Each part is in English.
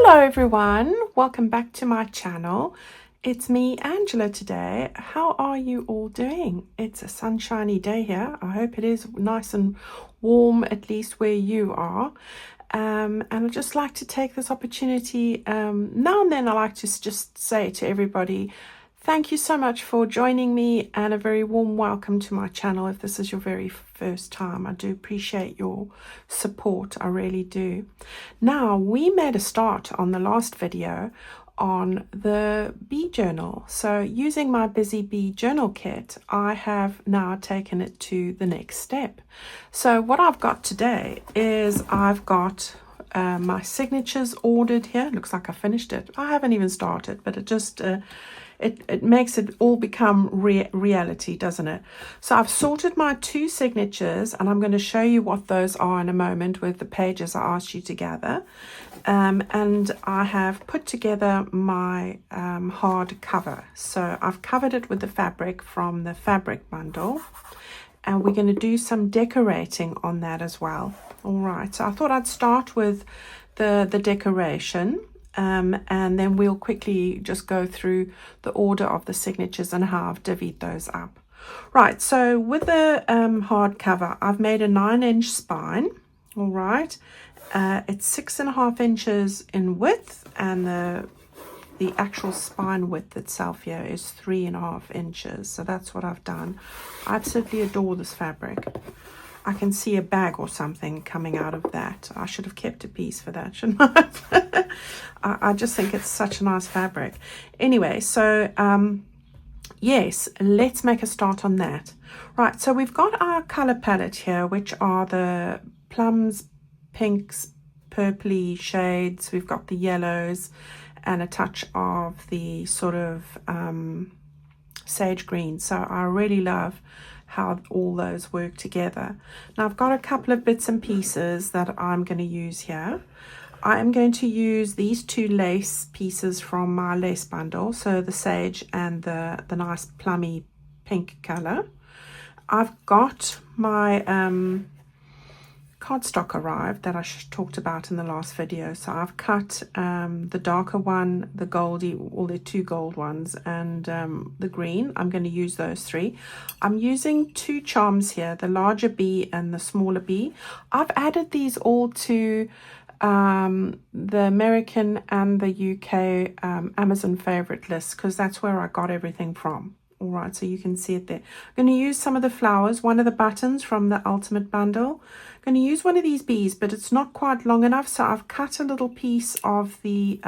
Hello everyone, welcome back to my channel. It's me, Angela, today. How are you all doing? It's a sunshiny day here. I hope it is nice and warm, at least where you are. And I'd just like to take this opportunity, now and then I like to just say to everybody, thank you so much for joining me and a very warm welcome to my channel. If this is your very first time, I do appreciate your support. I really do. Now, we made a start on the last video on the bee journal. So using my Busy Bee journal kit, I have now taken it to the next step. So what I've got today is I've got my signatures ordered here. Looks like I finished it. I haven't even started, but it just it makes it all become reality, doesn't it? So I've sorted my 2 signatures, and I'm going to show you what those are in a moment with the pages I asked you to gather. And I have put together my hard cover. So I've covered it with the fabric from the fabric bundle, and we're going to do some decorating on that as well. All right, so I thought I'd start with the decoration. And then we'll quickly just go through the order of the signatures and how I've divvied those up. Right, so with the hardcover, I've made a 9-inch spine. All right, it's 6.5 inches in width, and the actual spine width itself here is 3.5 inches. So that's what I've done. I absolutely adore this fabric. I can see a bag or something coming out of that. I should have kept a piece for that, shouldn't I? I just think it's such a nice fabric. Anyway, so yes, let's make a start on that. Right, so we've got our color palette here, which are the plums, pinks, purpley shades. We've got the yellows and a touch of the sort of sage green. So I really love how all those work together. Now I've got a couple of bits and pieces that I'm going to use here. I am going to use these 2 lace pieces from my lace bundle, so the sage and the nice plummy pink color. I've got my cardstock arrived that I talked about in the last video. So I've cut the darker one, the goldy, or the 2 gold ones, and the green. I'm going to use those 3. I'm using 2 charms here, the larger bee and the smaller bee. I've added these all to the American and the UK Amazon favorite list, because that's where I got everything from. All right, so you can see it there. I'm going to use some of the flowers, one of the buttons from the Ultimate Bundle. I'm going to use one of these bees, but it's not quite long enough, so I've cut a little piece of the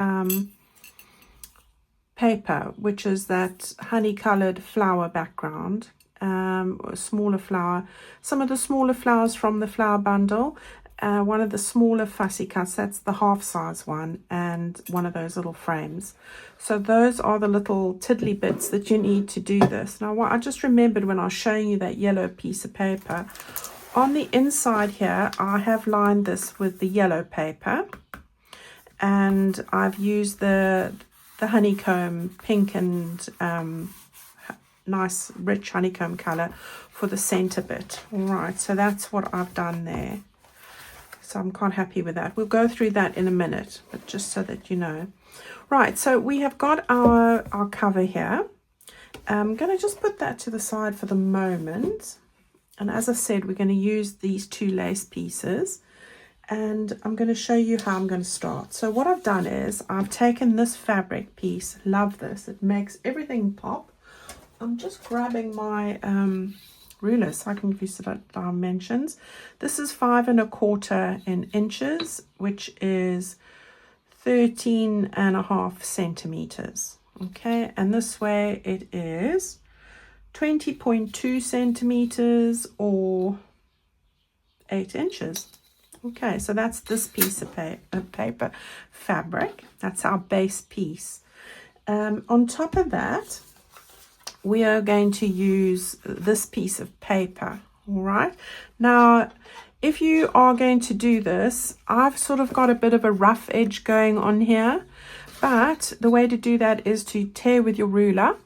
paper, which is that honey-colored flower background, a smaller flower. Some of the smaller flowers from the flower bundle, one of the smaller fussy cuts, that's the half-size one, and one of those little frames. So those are the little tiddly bits that you need to do this. Now, what I just remembered when I was showing you that yellow piece of paper, on the inside here, I have lined this with the yellow paper, and I've used the honeycomb pink and nice rich honeycomb color for the center bit. All right, so that's what I've done there. So I'm quite happy with that. We'll go through that in a minute, but just so that you know. Right, so we have got our cover here. I'm going to just put that to the side for the moment. And as I said, we're going to use these 2 lace pieces. And I'm going to show you how I'm going to start. So what I've done is I've taken this fabric piece. Love this. It makes everything pop. I'm just grabbing my ruler so I can give you some dimensions. This is 5.25 in inches, which is 13.5 centimeters. Okay, and this way it is 20.2 centimeters or 8 inches. Okay, so that's this piece of paper fabric. That's our base piece. On top of that, we are going to use this piece of paper. All right, now if you are going to do this, I've sort of got a bit of a rough edge going on here, but the way to do that is to tear with your ruler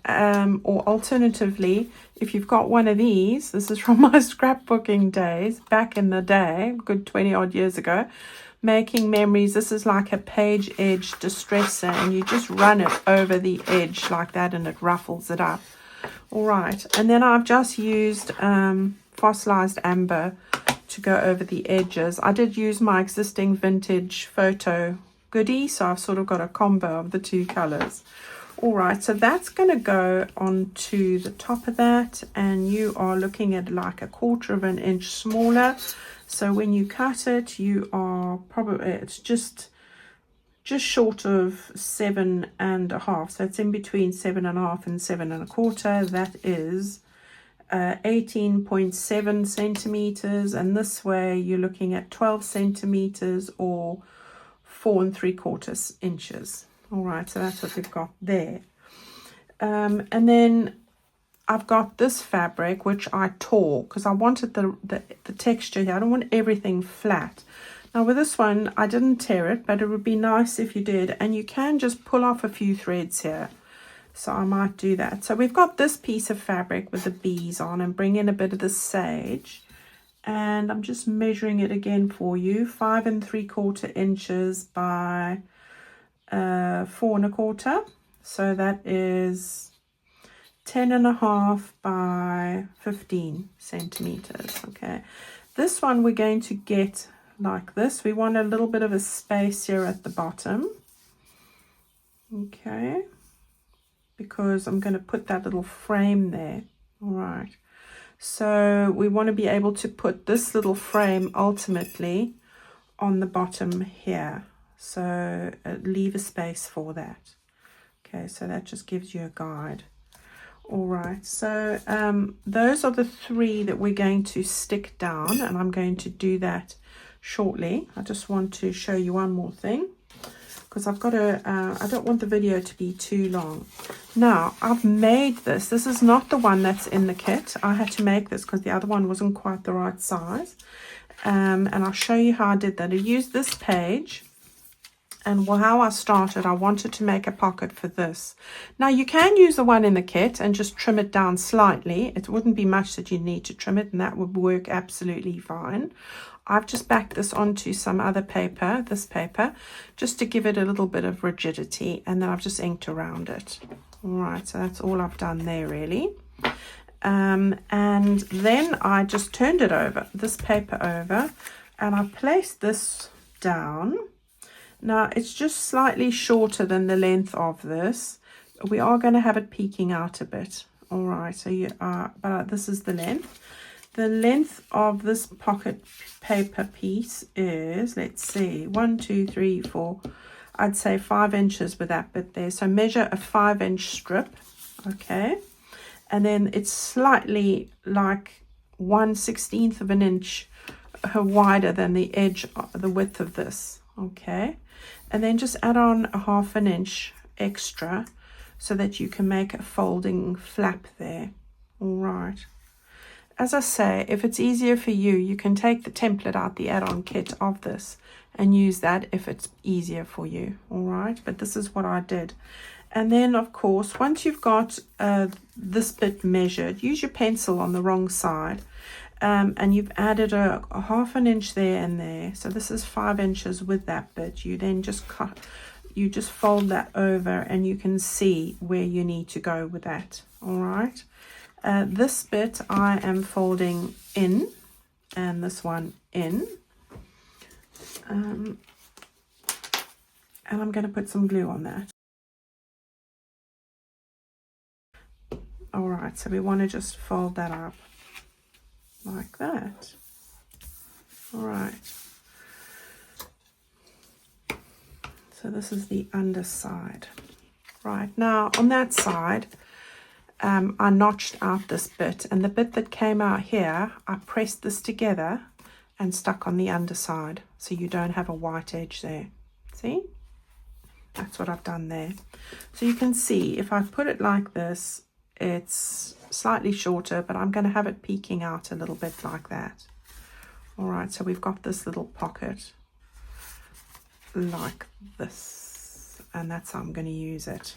or alternatively, if you've got one of these, this is from my scrapbooking days back in the day, good 20 odd years ago, making memories. This is like a page edge distresser, and you just run it over the edge like that and it ruffles it up. All right, and then I've just used fossilized amber to go over the edges. I did use my existing vintage photo goodie, so I've sort of got a combo of the two colors. All right, so that's going to go onto the top of that, and you are looking at like 1/4 of an inch smaller. So when you cut it, you are probably, it's just short of 7.5. So it's in between 7.5 and 7.25. That is 18.7 centimeters, and this way you're looking at 12 centimeters or 4 3/4 inches. All right, so that's what we've got there. And then I've got this fabric which I tore because I wanted the texture here. I don't want everything flat. Now with this one I didn't tear it, but it would be nice if you did, and you can just pull off a few threads here. So I might do that. So we've got this piece of fabric with the bees on, and bring in a bit of the sage, and I'm just measuring it again for you, 5 3/4 inches by 4 1/4. So that is 10.5 by 15 centimeters. Okay, this one we're going to get like this. We want a little bit of a space here at the bottom. Okay, because I'm going to put that little frame there. All right, so we want to be able to put this little frame ultimately on the bottom here, so leave a space for that. Okay, so that just gives you a guide. All right, so those are the 3 that we're going to stick down, and I'm going to do that shortly. I just want to show you one more thing, because I've got to, I don't want the video to be too long. Now, I've made this. This is not the one that's in the kit. I had to make this because the other one wasn't quite the right size. And I'll show you how I did that. I used this page, and how I started, I wanted to make a pocket for this. Now, you can use the one in the kit and just trim it down slightly. It wouldn't be much that you need to trim it, and that would work absolutely fine. I've just backed this onto some other paper, this paper, just to give it a little bit of rigidity, and then I've just inked around it. All right, so that's all I've done there, really. And then I just turned it over, this paper over, and I placed this down. Now, it's just slightly shorter than the length of this. We are going to have it peeking out a bit. All right, so you are, but this is the length. The length of this pocket paper piece is, let's see, 1, 2, 3, 4, I'd say 5 inches with that bit there. So measure a 5-inch strip, okay? And then it's slightly like 1/16 of an inch wider than the edge, the width of this, okay? And then just add on a 1/2 inch extra so that you can make a folding flap there. All right. As I say, if it's easier for you, you can take the template out, the add-on kit of this, and use that if it's easier for you. All right, but this is what I did. And then, of course, once you've got this bit measured, use your pencil on the wrong side, and you've added a 1/2 inch there and there. So this is 5 inches with that bit. You then just cut, you just fold that over, and you can see where you need to go with that. All right. This bit I am folding in, and this one in, and I'm going to put some glue on that. All right, so we want to just fold that up like that. All right, so this is the underside. Right, now on that side, I notched out this bit, and the bit that came out here, I pressed this together and stuck on the underside, so you don't have a white edge there. See? That's what I've done there. So you can see, if I put it like this, it's slightly shorter, but I'm going to have it peeking out a little bit like that. All right, so we've got this little pocket like this, and that's how I'm going to use it.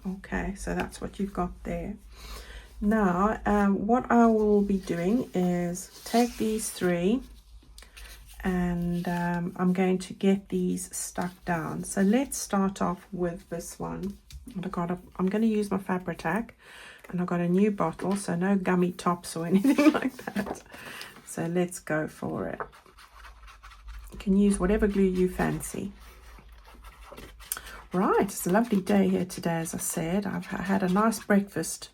Okay, so that's what you've got there. Now, what I will be doing is take these 3 and I'm going to get these stuck down. So let's start off with this one. I'm going to use my Fabri-Tac, and I've got a new bottle, so no gummy tops or anything like that. So let's go for it. You can use whatever glue you fancy. Right, it's a lovely day here today, as I said. I've had a nice breakfast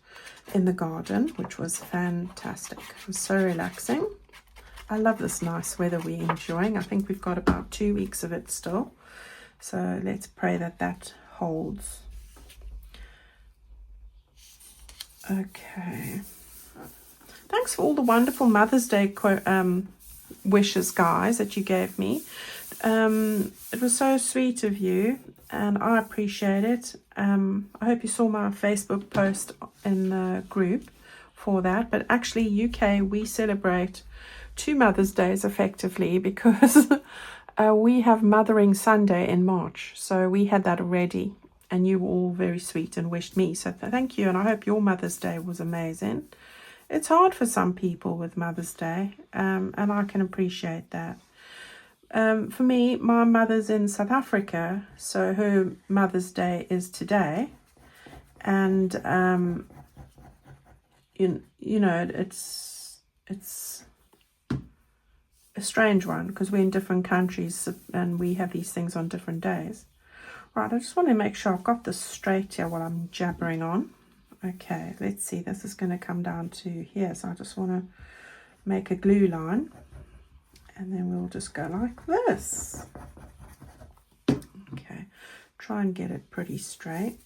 in the garden, which was fantastic. It was so relaxing. I love this nice weather we're enjoying. I think we've got about 2 weeks of it still. So let's pray that that holds. Okay. Thanks for all the wonderful Mother's Day wishes, guys, that you gave me. It was so sweet of you, and I appreciate it. I hope you saw my Facebook post in the group for that. But actually, UK, we celebrate 2 Mother's Days effectively, because we have Mothering Sunday in March. So we had that already, and you were all very sweet and wished me. So thank you, and I hope your Mother's Day was amazing. It's hard for some people with Mother's Day, and I can appreciate that. For me, my mother's in South Africa, so her Mother's Day is today. And, you know, it's a strange one, because we're in different countries and we have these things on different days. Right, I just want to make sure I've got this straight here while I'm jabbering on. Okay, let's see, this is going to come down to here, so I just want to make a glue line, and then we'll just go like this. Okay, try and get it pretty straight.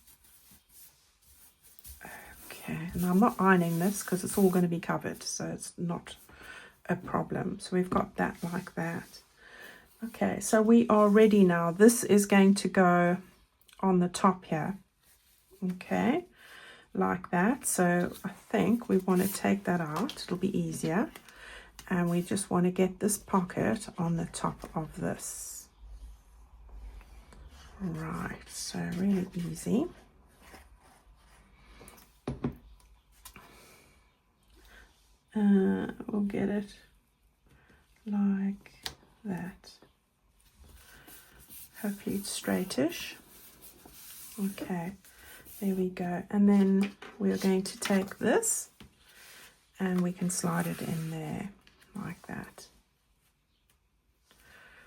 Okay, and I'm not ironing this because it's all going to be covered, so it's not a problem. So we've got that like that. Okay, so we are ready now. This is going to go on the top here. Okay, like that. So I think we want to take that out. It'll be easier. And we just want to get this pocket on the top of this. Right, so really easy. We'll get it like that. Hopefully it's straightish. Okay, there we go. And then we're going to take this and we can slide it in there like that.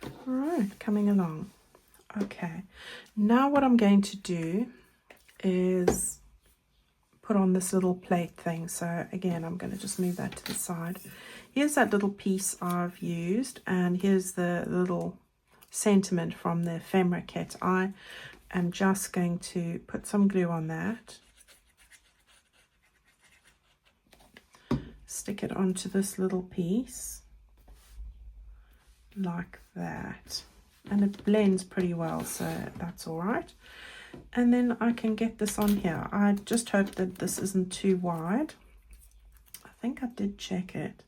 All right, coming along. Okay, now what I'm going to do is put on this little plate thing. So again, I'm going to just move that to the side. Here's that little piece I've used, and here's the little sentiment from the ephemera kit. I am just going to put some glue on that, stick it onto this little piece like that, and it blends pretty well, so that's all right. And then I can get this on here. I just hope that this isn't too wide. I think I did check it,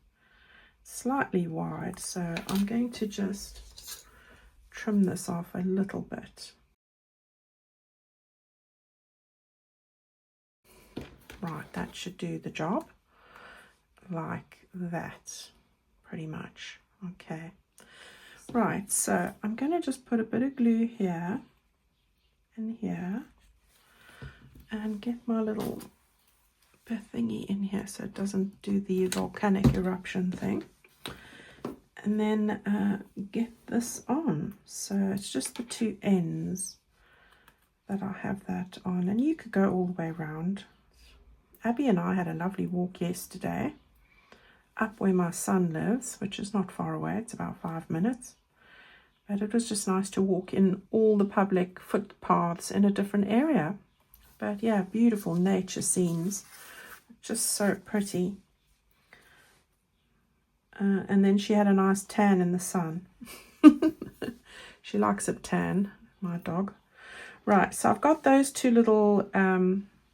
slightly wide, so I'm going to just trim this off a little bit. Right, that should do the job, like that, pretty much. Okay, right, so I'm going to just put a bit of glue here and here, and get my little thingy in here so it doesn't do the volcanic eruption thing, and then get this on. So it's just the 2 ends that I have that on, and you could go all the way around. Abby and I had a lovely walk yesterday up where my son lives, which is not far away, it's about 5 minutes. But it was just nice to walk in all the public footpaths in a different area. But yeah, beautiful nature scenes, just so pretty. And then she had a nice tan in the sun. She likes it tan, my dog. Right, so I've got those 2 little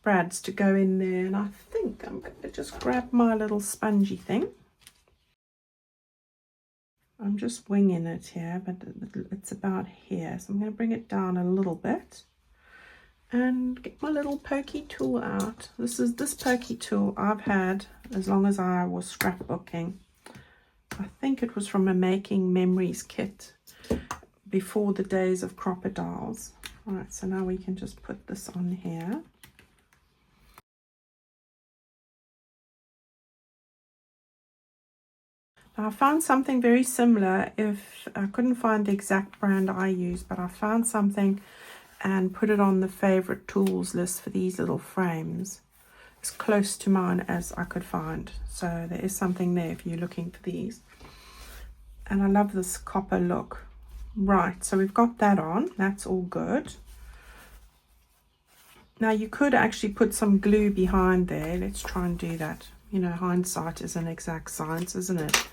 brads to go in there, and I think I'm going to just grab my little spongy thing. I'm just winging it here, but it's about here, so I'm going to bring it down a little bit, and get my little pokey tool out. This pokey tool I've had as long as I was scrapbooking. I think it was from a Making Memories kit before the days of crocodiles. Right, so now we can just put this on here. Now I found something very similar. If I couldn't find the exact brand I use, but I found something and put it on the favorite tools list for these little frames. As close to mine as I could find. So there is something there if you're looking for these. And I love this copper look. Right, so we've got that on. That's all good. Now you could actually put some glue behind there. Let's try and do that. You know, hindsight is an exact science, isn't it?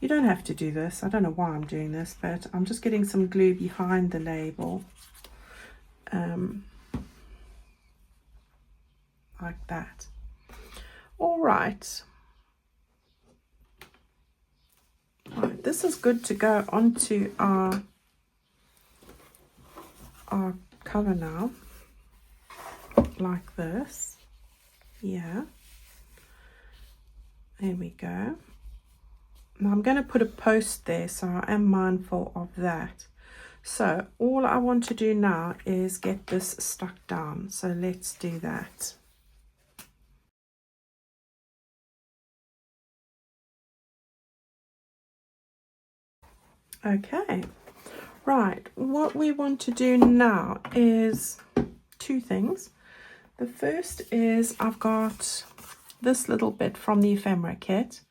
You don't have to do this. I don't know why I'm doing this, but I'm just getting some glue behind the label. Like that. All right. Right, this is good to go onto our cover now, like this. Yeah, there we go. Now I'm going to put a post there, so I am mindful of that. So all I want to do now is get this stuck down, so let's do that. Okay, right, what we want to do now is two things. The first is I've got this little bit from the ephemera kit,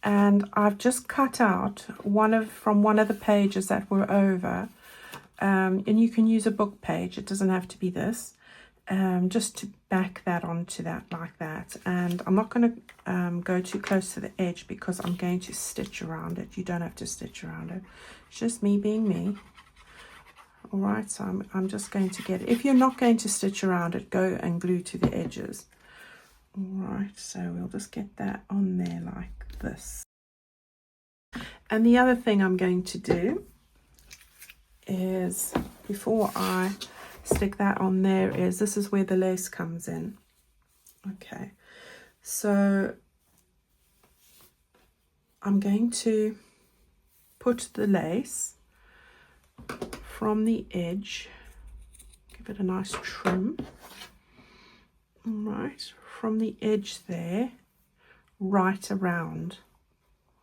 and I've just cut out from one of the pages that were over, and you can use a book page, it doesn't have to be this, just to back that onto that like that. And I'm not going to go too close to the edge because I'm going to stitch around it. You don't have to stitch around it, it's just me being me. All right, so I'm just going to get it. If you're not going to stitch around it, go and glue to the edges. All right, so we'll just get that on there like this. And the other thing I'm going to do is, before I stick that on there, is this is where the lace comes in. Okay, so I'm going to put the lace from the edge, give it a nice trim. All right, from the edge there, right around.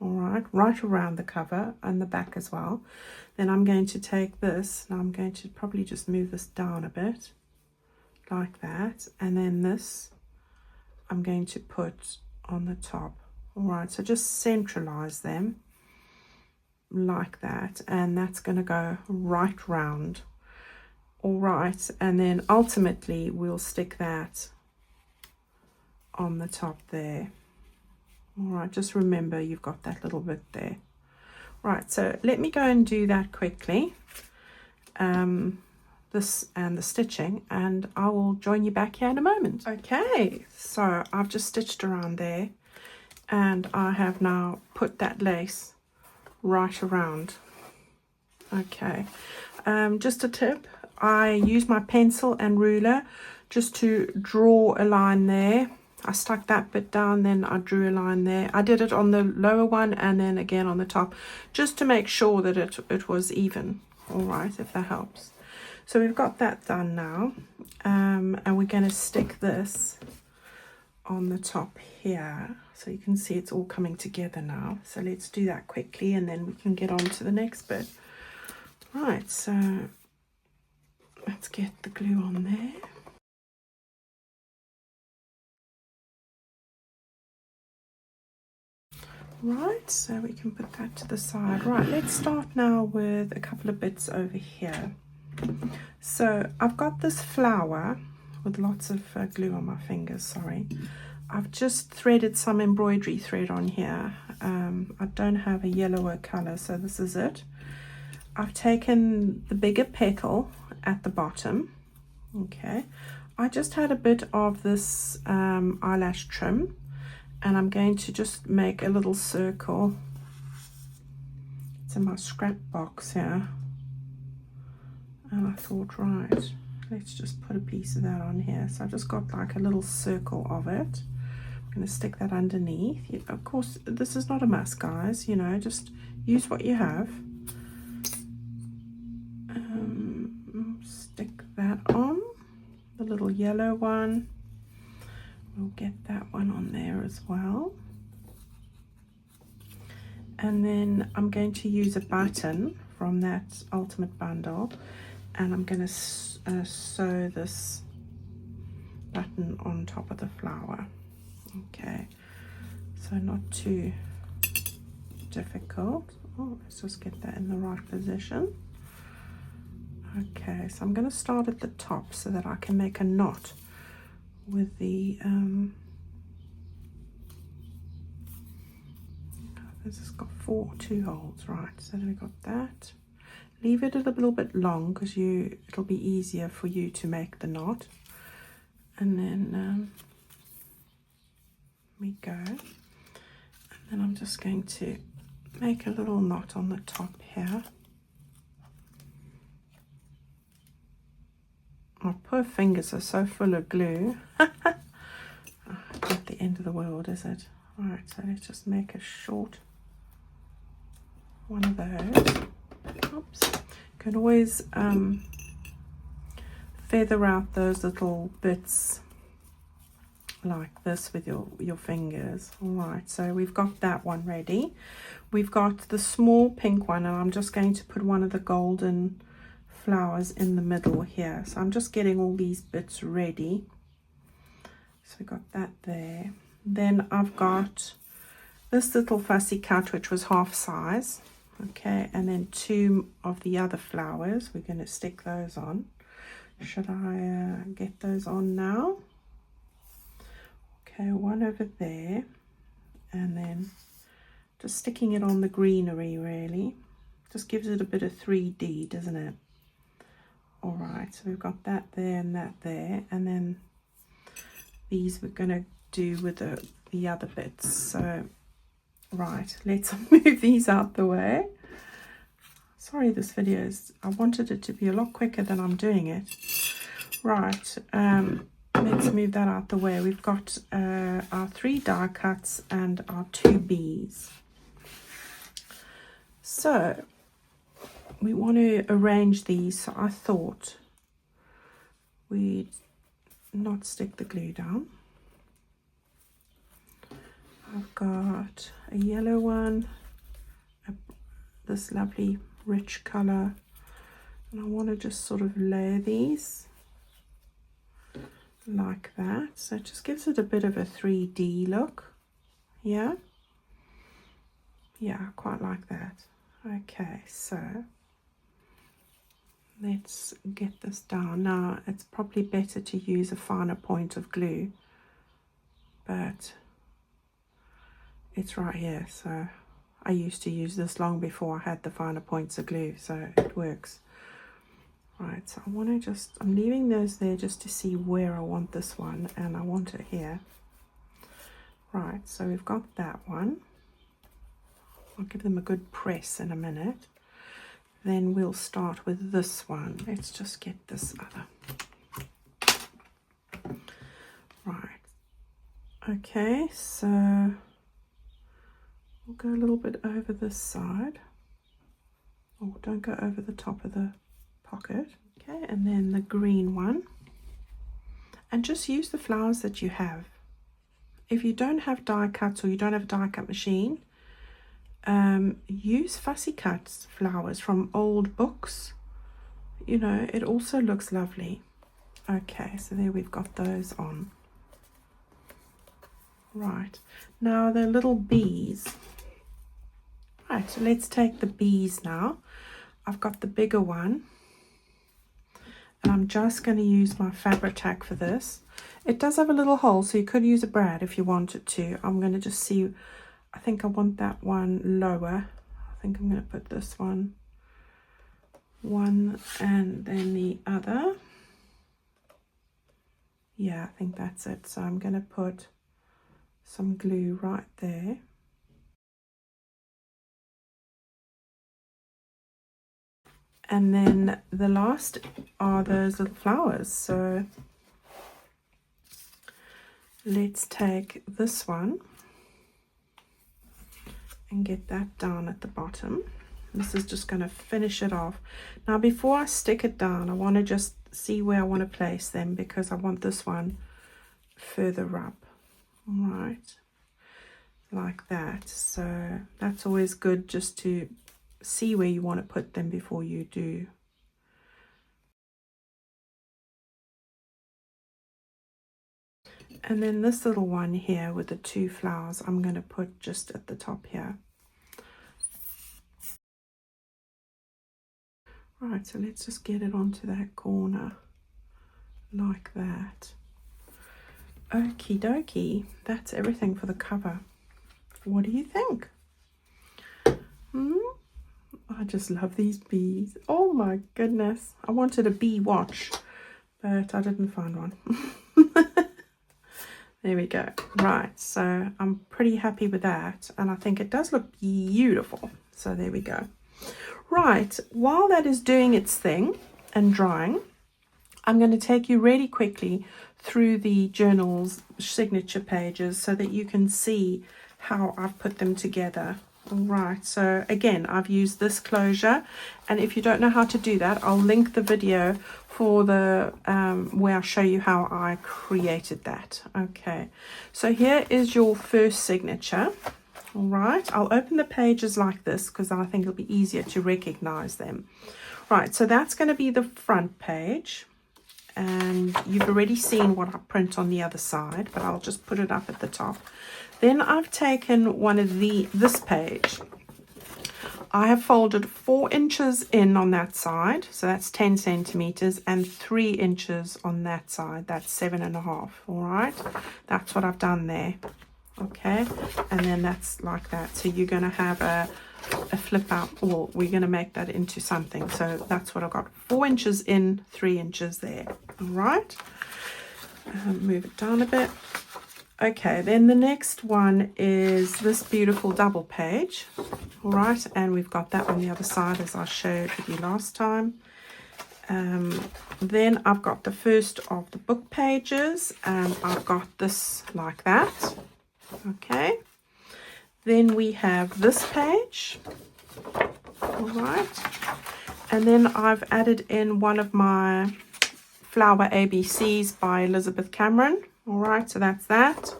All right, right around the cover and the back as well. Then I'm going to take this, and I'm going to probably just move this down a bit, like that. And then this, I'm going to put on the top. All right, so just centralize them like that. And that's going to go right round. All right, and then ultimately we'll stick that on the top there. All right, just remember you've got that little bit there. Right, so let me go and do that quickly, this and the stitching, and I will join you back here in a moment. Okay, so I've just stitched around there, and I have now put that lace right around. Okay, just a tip, I use my pencil and ruler just to draw a line there. I stuck that bit down, then I drew a line there. I did it on the lower one and then again on the top, just to make sure that it was even. All right, if that helps. So we've got that done now, and we're going to stick this on the top here, so you can see it's all coming together now. So let's do that quickly, and then we can get on to the next bit. Right, so let's get the glue on there. Right, so we can put that to the side. Right, let's start now with a couple of bits over here. So I've got this flower with lots of glue on my fingers, sorry. I've just threaded some embroidery thread on here. I don't have a yellower color, so this is it. I've taken the bigger petal at the bottom. Okay, I just had a bit of this eyelash trim, and I'm going to just make a little circle. It's in my scrap box here, and I thought, right, let's just put a piece of that on here. So I've just got like a little circle of it. I'm going to stick that underneath. Of course, this is not a must, guys, you know, just use what you have. Stick that on, the little yellow one. We'll get that one on there as well. And then I'm going to use a button from that Ultimate Bundle, and I'm going to sew this button on top of the flower. Okay, so not too difficult. Oh, let's just get that in the right position. Okay, so I'm going to start at the top so that I can make a knot with the this has got two holes, right? So we got that. Leave it a little bit long because it'll be easier for you to make the knot. And then we go. And then I'm just going to make a little knot on the top here. My poor fingers are so full of glue. Not the end of the world, is it? Alright, so let's just make a short one of those. Oops. You can always feather out those little bits like this with your fingers. Alright, so we've got that one ready. We've got the small pink one, and I'm just going to put one of the golden flowers in the middle here. So I'm just getting all these bits ready. So we got that there. Then I've got this little fussy cut, which was half size. Okay, and then two of the other flowers. We're going to stick those on. Should I get those on now? Okay, one over there, and then just sticking it on the greenery, really. Just gives it a bit of 3D, doesn't it? All right, so we've got that there and that there, and then these we're going to do with the other bits. So right, let's move these out the way. Sorry, this video is, I wanted it to be a lot quicker than I'm doing it. Right, let's move that out the way. We've got our 3 die cuts and our 2 bees. So we want to arrange these. So I thought we'd not stick the glue down. I've got a yellow one, this lovely rich color, and I want to just sort of layer these like that. So it just gives it a bit of a 3D look. Yeah, I quite like that. Okay, so let's get this down. Now it's probably better to use a finer point of glue, but it's right here, so I used to use this long before I had the finer points of glue, so it works. Right, so I want to just, I'm leaving those there just to see where I want this one, and I want it here. Right, so we've got that one. I'll give them a good press in a minute. Then we'll start with this one. Let's just get this other. Right, okay, so we'll go a little bit over this side. Oh, don't go over the top of the pocket. Okay, and then the green one. And just use the flowers that you have. If you don't have die cuts or you don't have a die cut machine, use fussy cuts flowers from old books. You know, it also looks lovely. Okay, so there we've got those on. Right, now the little bees. Right, so let's take the bees now. I've got the bigger one, and I'm just going to use my fabric tack for this. It does have a little hole, so you could use a brad if you wanted to. I'm going to just see, I think I want that one lower. I think I'm going to put this one and then the other. Yeah, I think that's it. So I'm going to put some glue right there. And then the last are those little flowers. So let's take this one and get that down at the bottom. This is just going to finish it off. Now before I stick it down, I want to just see where I want to place them, because I want this one further up. Right, like that. So that's always good, just to see where you want to put them before you do. And then this little one here with the two flowers, I'm going to put just at the top here. Right, so let's just get it onto that corner like that. Okie dokie, that's everything for the cover. What do you think? I just love these bees. Oh my goodness. I wanted a bee watch, but I didn't find one. There we go. Right, so I'm pretty happy with that, and I think it does look beautiful. So there we go. Right, while that is doing its thing and drying, I'm going to take you really quickly through the journal's signature pages so that you can see how I've put them together. All right, so again, I've used this closure, and if you don't know how to do that, I'll link the video for the where I show you how I created that. Okay, so here is your first signature. All right, I'll open the pages like this because I think it'll be easier to recognize them. Right, so that's going to be the front page, and you've already seen what I print on the other side, but I'll just put it up at the top. Then I've taken one of this page. I have folded 4 inches in on that side, so that's 10 centimeters, and 3 inches on that side, that's 7.5. All right, that's what I've done there. Okay, and then that's like that. So you're going to have a flip out, or we're going to make that into something. So that's what I've got, 4 inches in, 3 inches there. All right, move it down a bit. Okay, then the next one is this beautiful double page. All right, and we've got that on the other side as I showed with you last time. Then I've got the first of the book pages, and I've got this like that. Okay, then we have this page. All right, and then I've added in one of my flower ABCs by Elizabeth Cameron. All right, so that's that.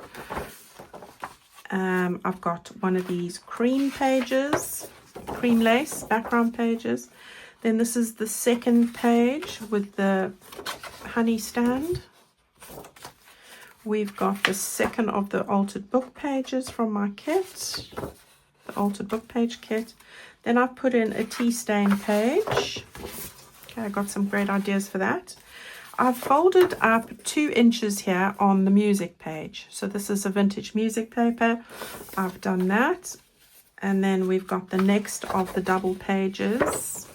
I've got one of these cream pages, cream lace background pages. Then this is the second page with the honey stand. We've got the second of the altered book pages from my kit, the altered book page kit. Then I've put in a tea stain page. Okay, I got some great ideas for that. I've folded up 2 inches here on the music page. So this is a vintage music paper. I've done that. And then we've got the next of the double pages.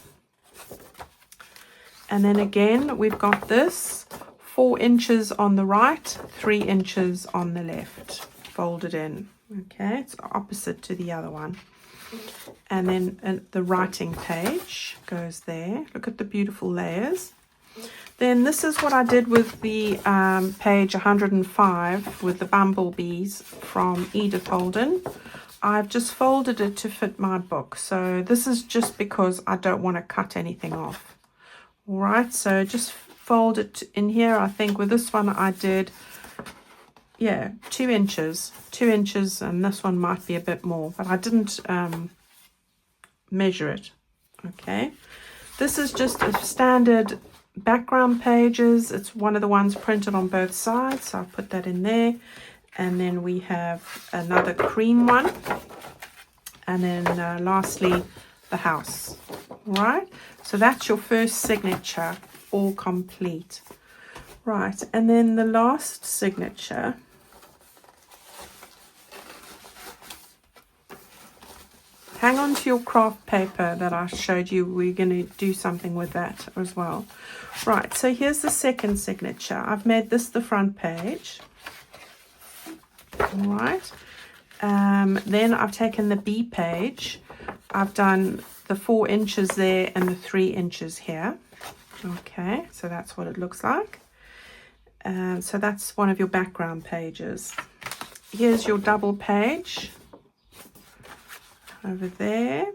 And then again, we've got this 4 inches on the right, 3 inches on the left, folded in. Okay, it's opposite to the other one. And then the writing page goes there. Look at the beautiful layers. Then this is what I did with the page 105 with the bumblebees from Edith Holden. I've just folded it to fit my book. So this is just because I don't want to cut anything off. All right, so just fold it in here. I think with this one I did, yeah, 2 inches, and this one might be a bit more, but I didn't measure it. Okay, this is just a standard background pages. It's one of the ones printed on both sides, so I'll put that in there. And then we have another cream one, and then lastly the house. All right, so that's your first signature, all complete. Right, and then the last signature, hang on to your craft paper that I showed you. We're going to do something with that as well. Right, so here's the second signature. I've made this the front page. All right, then I've taken the B page. I've done the 4 inches there and the 3 inches here. Okay, so that's what it looks like. So that's one of your background pages. Here's your double page over there.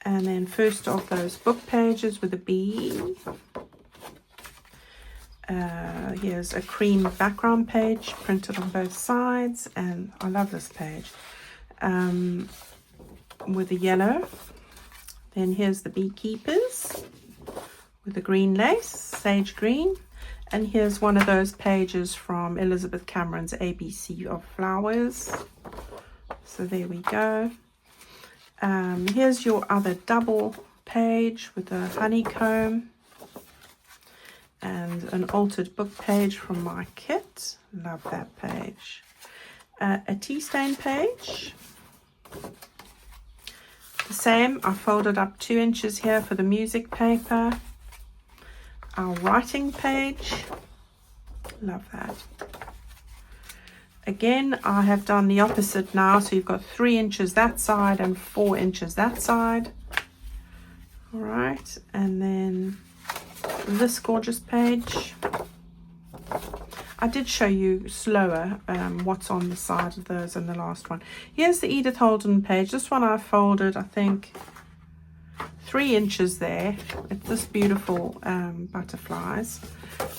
And then first of those book pages with a B. Here's a cream background page printed on both sides. And I love this page. With the yellow. Then here's the beekeepers with the green lace, sage green. And here's one of those pages from Elizabeth Cameron's ABC of Flowers. So there we go. Here's your other double page with a honeycomb. And an altered book page from my kit. Love that page. A tea stain page. The same, I folded up 2 inches here for the music paper. Our writing page, love that. Again, I have done the opposite now, so you've got 3 inches that side and 4 inches that side. All right, and then this gorgeous page. I did show you slower what's on the side of those in the last one. Here's the Edith Holden page. This one I folded, I think, 3 inches there. It's this beautiful butterflies.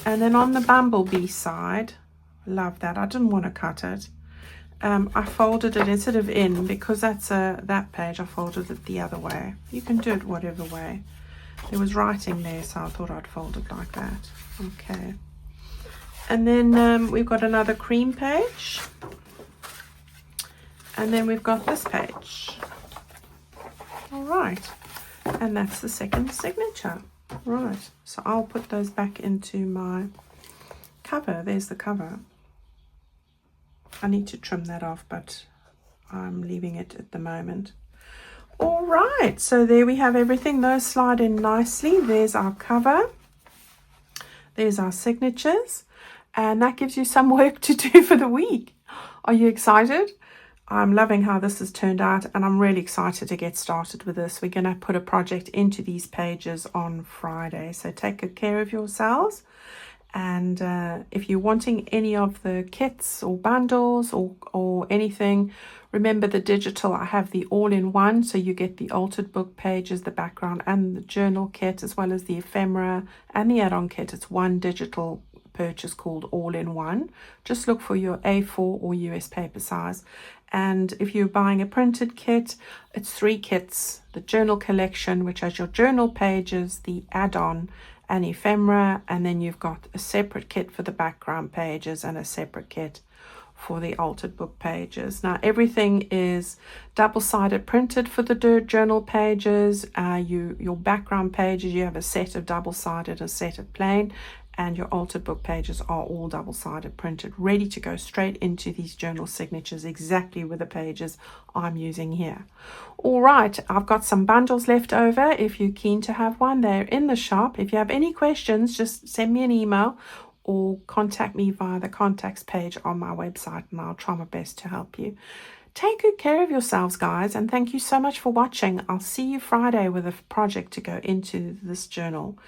And then on the bumblebee side, love that. I didn't want to cut it. I folded it instead of in, because that's that page, I folded it the other way. You can do it whatever way. There was writing there, so I thought I'd fold it like that. Okay. And then we've got another cream page. And then we've got this page. All right. And that's the second signature. Right. So I'll put those back into my cover. There's the cover. I need to trim that off, but I'm leaving it at the moment. All right. So there we have everything. Those slide in nicely. There's our cover. There's our signatures. And that gives you some work to do for the week. Are you excited? I'm loving how this has turned out, and I'm really excited to get started with this. We're going to put a project into these pages on Friday. So take good care of yourselves. And if you're wanting any of the kits or bundles or anything, remember the digital. I have the all-in-one, so you get the altered book pages, the background, and the journal kit, as well as the ephemera and the add-on kit. It's one digital purchase called all-in-one. Just look for your A4 or US paper size. And if you're buying a printed kit, it's 3 kits: the journal collection, which has your journal pages, the add-on and ephemera, and then you've got a separate kit for the background pages and a separate kit for the altered book pages. Now everything is double-sided printed for the journal pages. Your background pages, you have a set of double-sided, a set of plain, and your altered book pages are all double-sided printed, ready to go straight into these journal signatures, exactly with the pages I'm using here. All right, I've got some bundles left over. If you're keen to have one, they're in the shop. If you have any questions, just send me an email or contact me via the contacts page on my website, and I'll try my best to help you. Take good care of yourselves, guys, and thank you so much for watching. I'll see you Friday with a project to go into this journal.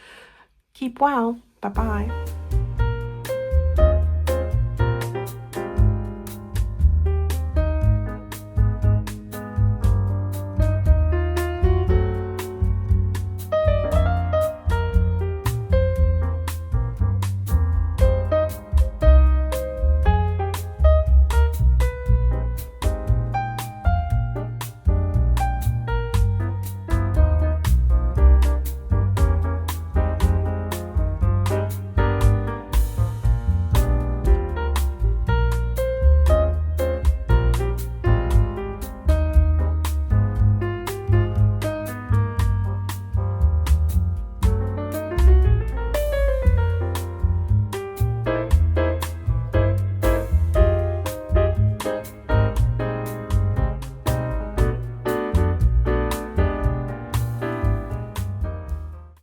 Keep well. Bye-bye.